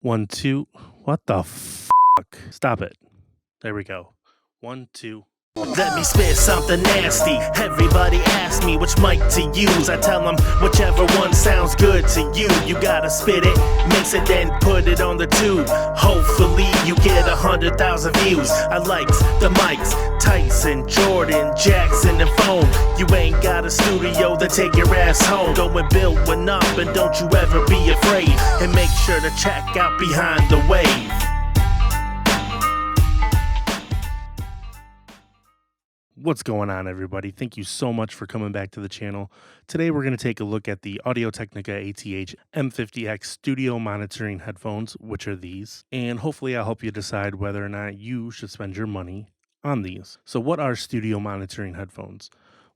1, 2. What the Stop it. There we go. 1, 2. Let me spit something nasty. Everybody asks me which mic to use. I tell them whichever one sounds good to you. You gotta spit it, mix it, then put it on the tube. Hopefully you get 100,000 views. I likes the mics, Tyson, Jordan, Jackson, and Phone. You ain't got a studio, then take your ass home. Go and build one up, and don't you ever be afraid. And make sure to check out Behind the Wave. What's going on, everybody? Thank you so much for coming back to the channel. Today we're going to take a look at the Technica ATH-m50x studio monitoring headphones, which are these, and hopefully I'll help you decide whether or not you should spend your money on these. So what are studio monitoring headphones?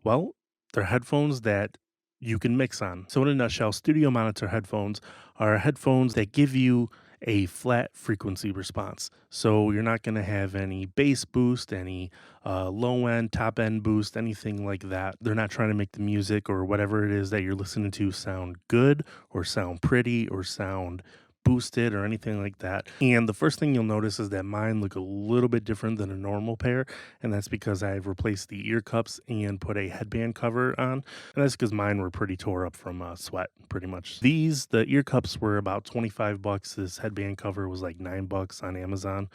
Well, they're headphones that you can mix on. So in a nutshell, studio monitor headphones are headphones that give you a flat frequency response. So you're not going to have any bass boost, any low end, top end boost, anything like that. They're not trying to make the music or whatever it is that you're listening to sound good or sound pretty or sound boosted or anything like that. And the first thing you'll notice is that mine look a little bit different than a normal pair, and that's because I've replaced the ear cups and put a headband cover on, and that's because mine were pretty tore up from sweat, pretty much. The ear cups were about 25 bucks. This headband cover was like $9 on Amazon.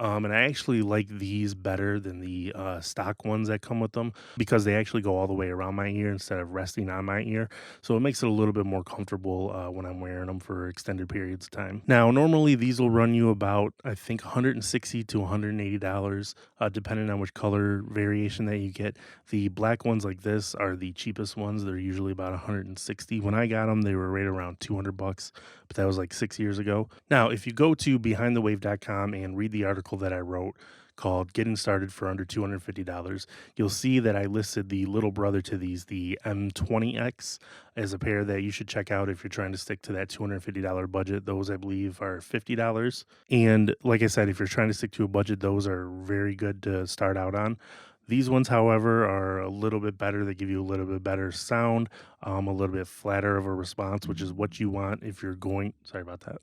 And I actually like these better than the stock ones that come with them because they actually go all the way around my ear instead of resting on my ear. So it makes it a little bit more comfortable when I'm wearing them for extended periods of time. Now, normally these will run you about, I think, $160 to $180, depending on which color variation that you get. The black ones like this are the cheapest ones. They're usually about $160. When I got them, they were right around $200, but that was like 6 years ago. Now, if you go to behindthewave.com and read the article that I wrote called Getting Started for Under $250, you'll see that I listed the little brother to these, the M20X, as a pair that you should check out if you're trying to stick to that $250 budget. Those, I believe, are $50. And like I said, if you're trying to stick to a budget, those are very good to start out on. These ones, however, are a little bit better. They give you a little bit better sound, a little bit flatter of a response, which is what you want if you're going, sorry about that,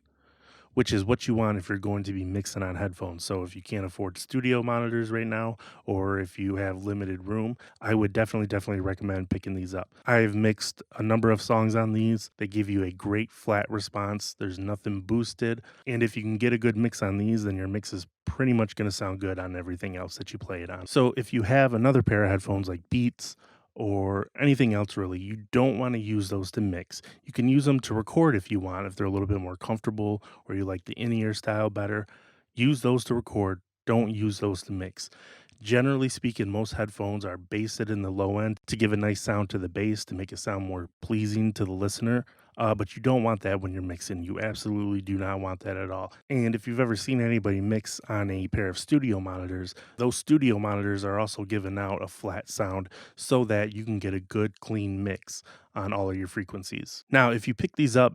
which is what you want if you're going to be mixing on headphones. So if you can't afford studio monitors right now, or if you have limited room, I would definitely recommend picking these up. I've mixed a number of songs on these. They give you a great flat response. There's nothing boosted. And if you can get a good mix on these, then your mix is pretty much going to sound good on everything else that you play it on. So if you have another pair of headphones like Beats, or anything else really, you don't want to use those to mix. You can use them to record if you want, if they're a little bit more comfortable or you like the in-ear style better. Use those to record. Don't use those to mix. Generally speaking, most headphones are based in the low end to give a nice sound to the bass, to make it sound more pleasing to the listener. But you don't want that when you're mixing. You absolutely do not want that at all. And if you've ever seen anybody mix on a pair of studio monitors, those studio monitors are also giving out a flat sound so that you can get a good, clean mix on all of your frequencies. Now, if you pick these up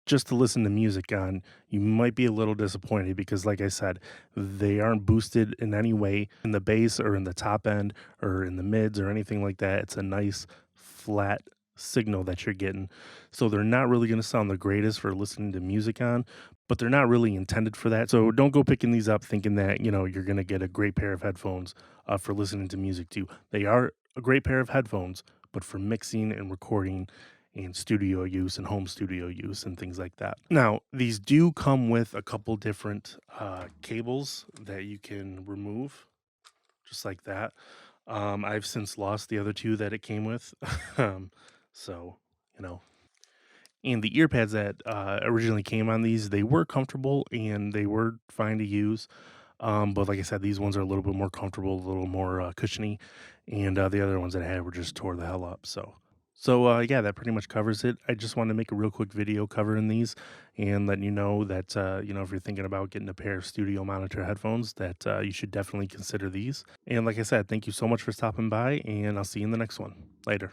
just to listen to music on, you might be a little disappointed because, like I said, they aren't boosted in any way in the bass or in the top end or in the mids or anything like that. It's a nice flat signal that you're getting. So they're not really going to sound the greatest for listening to music on, but they're not really intended for that. So don't go picking these up thinking that, you're going to get a great pair of headphones for listening to music too. They are a great pair of headphones, but for mixing and recording and studio use and home studio use and things like that. Now, these do come with a couple different cables that you can remove, just like that. I've since lost the other two that it came with. So, you know. And the ear pads that originally came on these, they were comfortable and they were fine to use. But like I said, these ones are a little bit more comfortable, a little more cushiony. And the other ones that I had were just tore the hell up. So yeah, that pretty much covers it. I just wanted to make a real quick video covering these and letting you know that, if you're thinking about getting a pair of studio monitor headphones, that you should definitely consider these. And like I said, thank you so much for stopping by, and I'll see you in the next one. Later.